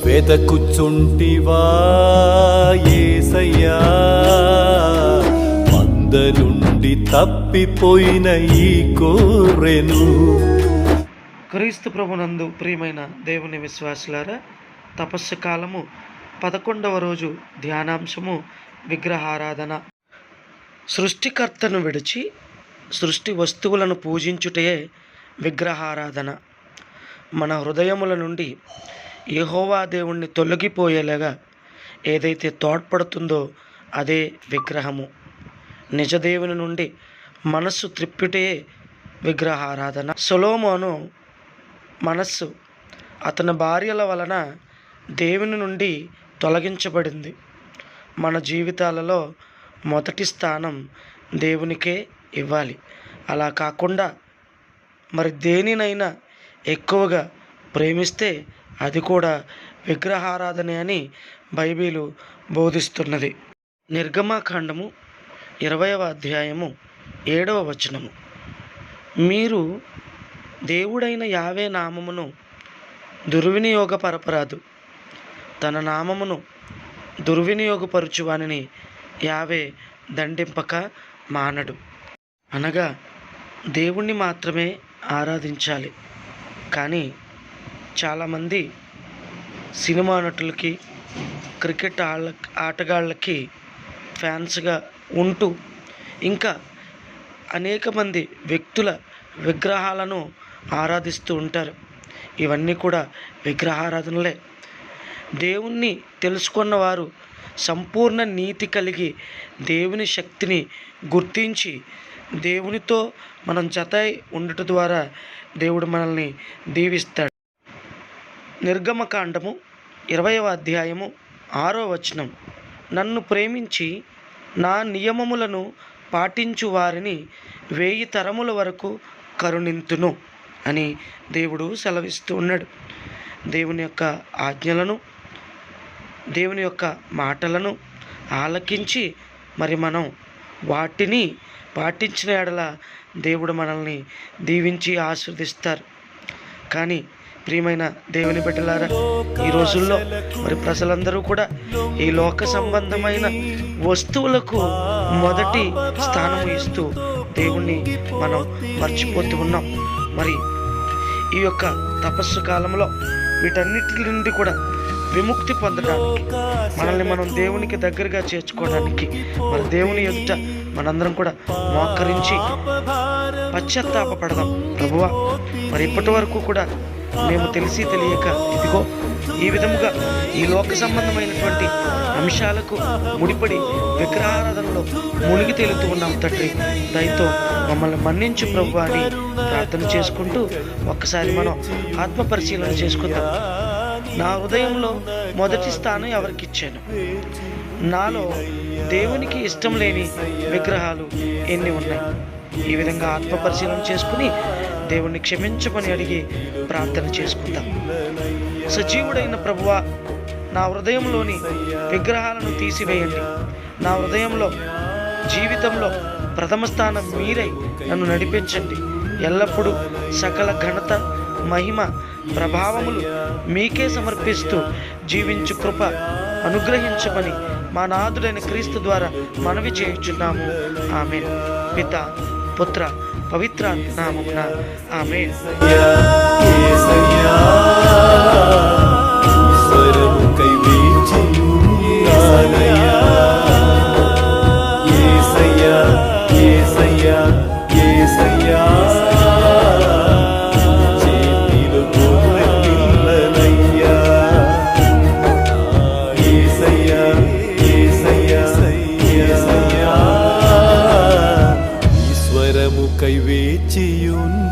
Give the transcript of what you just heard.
వెదకుచుంటివా యేసయ్యా, మంద నుండి తప్పిపోయిన ఈ గొర్రెను. క్రీస్తు ప్రభునందు ప్రియమైన దేవుని విశ్వాసులారా, తపస్సు కాలము 11వ రోజు ధ్యానాంశము విగ్రహారాధన. సృష్టికర్తను విడిచి సృష్టి వస్తువులను పూజించుటయే విగ్రహారాధన. మన హృదయముల నుండి యెహోవా దేవుణ్ణి తొలగిపోయేలాగా ఏదైతే తోడ్పడుతుందో అదే విగ్రహము. నిజదేవుని నుండి మనస్సు త్రిప్పుటే విగ్రహారాధన. సొలొమోను మనస్సు అతని భార్యల వలన దేవుని నుండి తొలగించబడింది. మన జీవితాలలో మొదటి స్థానం దేవునికే ఇవ్వాలి. అలా కాకుండా మరి దేనినైనా ఎక్కువగా ప్రేమిస్తే అది కూడా విగ్రహారాధనే అని బైబిలు బోధిస్తున్నది. నిర్గమకాండము 20వ అధ్యాయము 7వ వచనము, మీరు దేవుడైన యావే నామమును దుర్వినియోగపరపరాదు, తన నామమును దుర్వినియోగపరుచువానిని యావే దండింపక మానడు. అనగా దేవుణ్ణి మాత్రమే ఆరాధించాలి. కానీ చాలామంది సినిమా నటులకి, క్రికెట్ ఆటగాళ్ళకి ఫ్యాన్స్గా ఉంటూ ఇంకా అనేక మంది వ్యక్తుల విగ్రహాలను ఆరాధిస్తూ ఉంటారు. ఇవన్నీ కూడా విగ్రహారాధనలే. దేవుణ్ణి తెలుసుకున్న వారు సంపూర్ణ నీతి కలిగి దేవుని శక్తిని గుర్తించి దేవునితో మనం జతై ఉండటం ద్వారా దేవుడు మనల్ని దీవిస్తాడు. నిర్గమకాండము 20వ అధ్యాయము 6వ వచనం, నన్ను ప్రేమించి నా నియమములను పాటించు వారిని 1000 తరముల వరకు కరుణింతును అని దేవుడు సెలవిస్తూ ఉన్నాడు. దేవుని యొక్క ఆజ్ఞలను, దేవుని యొక్క మాటలను ఆలకించి మరి మనం వాటిని పాటించిన ఎడల దేవుడు మనల్ని దీవించి ఆశీర్వదిస్తారు. కానీ ప్రియమైన దేవుని బిడ్డలారా, ఈ రోజుల్లో మరి ప్రజలందరూ కూడా ఈ లోక సంబంధమైన వస్తువులకు మొదటి స్థానం ఇస్తూ దేవుణ్ణి మనం మర్చిపోతూ ఉన్నాం. మరి ఈ యొక్క తపస్సు కాలంలో వీటన్నిటి నుండి కూడా విముక్తి పొందడానికి, మనల్ని మనం దేవునికి దగ్గరగా చేర్చుకోవడానికి మన దేవుని ఎదుట మనందరం కూడా మోకరించి పశ్చాత్తాపపడదాం. ప్రభువా, మరి ఇప్పటి వరకు కూడా మేము తెలిసి తెలియక ఇదిగో ఈ విధముగా ఈ లోక సంబంధమైనటువంటి అంశాలకు ముడిపడి విగ్రహారాధనలో మునిగి తేలుతూ ఉన్నాం తండ్రి. దయతో మమ్మల్ని మన్నించు ప్రభువా అని ప్రార్థన చేసుకుంటూ ఒక్కసారి మనం ఆత్మ పరిశీలన చేసుకుందాం. నా హృదయంలో మొదటి స్థానం ఎవరికి ఇచ్చాను? నాలో దేవునికి ఇష్టం లేని విగ్రహాలు ఎన్ని ఉన్నాయి? ఈ విధంగా ఆత్మ పరిశీలన చేసుకుని దేవుణ్ణి క్షమించమని అడిగి ప్రార్థన చేసుకుందాం. సజీవుడైన ప్రభువా, నా హృదయంలోని విగ్రహాలను తీసివేయండి. నా హృదయంలో, జీవితంలో ప్రథమ స్థానం మీరై నన్ను నడిపించండి. ఎల్లప్పుడూ సకల ఘనత, మహిమ, ప్రభావములు మీకే సమర్పిస్తూ జీవించు కృప అనుగ్రహించమని మా నాథుడైన క్రీస్తు ద్వారా మనవి చేయుచున్నాము. ఆమేన్. పిత, పుత్ర, పవిత్ర నామమున ఆమేన్. కై వేచియున్నానయ్యా.